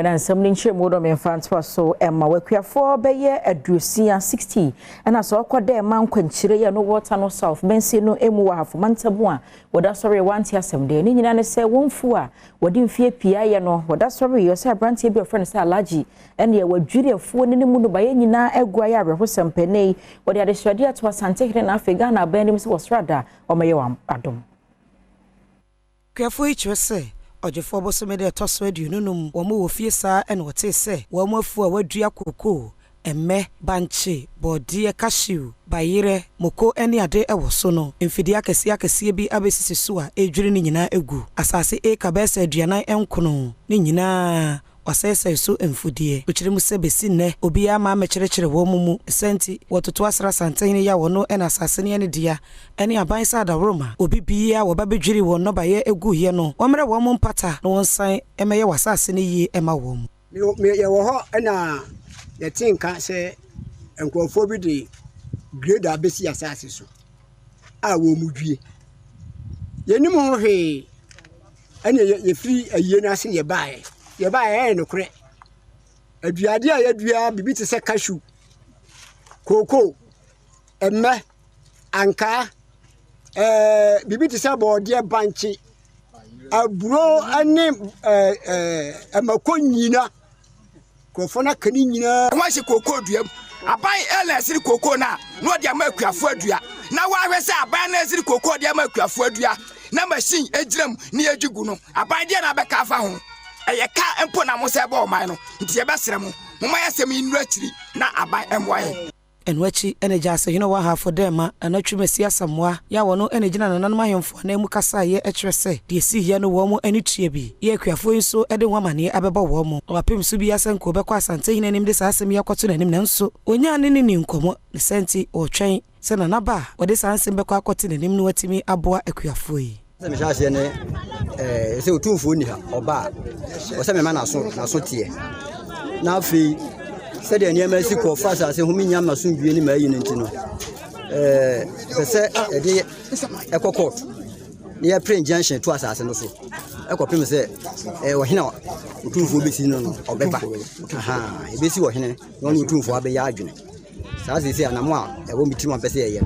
And something she model me fans was so Emma Wakia for be ye a drusia 60 and I saw quite there man quenchire no water no south men say no emua for mantabua what that's sorry one tia some day and say one fua what didn't fear pia no what that's sorry you say branch your friend say allergy and ye were jury of phone in the mundo by any na eguaya rehosom penny what they had stradia to Asantehene and Afghana Benim was rather or my Adom. Careful each say. Ojefo bosome de toso aduonum wo mo ofie saa ene wote se wo mo afu a wadua koko emme banche bodie cashew bayire moko ene ade ewo so no mfidi akese bi abesisi so a edwiri ni nyina egu asase e kabesa aduanan enkono ni nyina wasese so mfudie ochire mu sebesi ne obi ya ma mecherechere wo mumu senti wototo asra Asantehene ya wono ena asase ne dia ene aban sa da roma obi bia wo babedwiri wo no baye egu ye no womre wo mu mpata no wonsan emeye wasase ne yi ema wo mu me ye wo ho ena ye tinka se enkofo bi de grade abesi asase so a wo mu dwie ye ni mu hwe ene ye free aye na se ye baaye ye ba no kure aduade a yadua bibi te se cashew koko emme anka bibi te se bode banchi aburo ane amakonyina kofona kani nyina wa se koko duam aban ele siri koko na no dia makuafo adua na wa hwe se aban na siri koko dia makuafo adua na machine egiram ni ejugu no aban dia na beka afa ho Ayeka empo na mo se ba o man no nti ye besere mo moma yasem inura chiri na aban emwaye enwachi energy ase you know what Ahafo Dermaa anatwumasi asamwa ya wono energy na nanan mahemfo na emu kasa ye ekyerese de si hia no wo mo anitue bi ye akuafo nso ede hwamane abeba wo mo wapem so bi asenko bekọ Asantehene nim de sa asem ye kwoto nanim nanso onya ne ni nkomo ne senti otwen se na naba wode sa ansem bekọ akwoto nanim no watimi aboa akuafo yi me shase ne se otumfo ni ha oba o se me ma na so tie na afi se de niam si ko fasa se humi nyam na so wie ni ma yi nti no se de ekoko ni ya print junction to asase no so ekopem se wo hina otumfo besi no obeba aha ebesi wo hine no otumfo abe ya adwene sa se anamo a ewo mitimo pese ye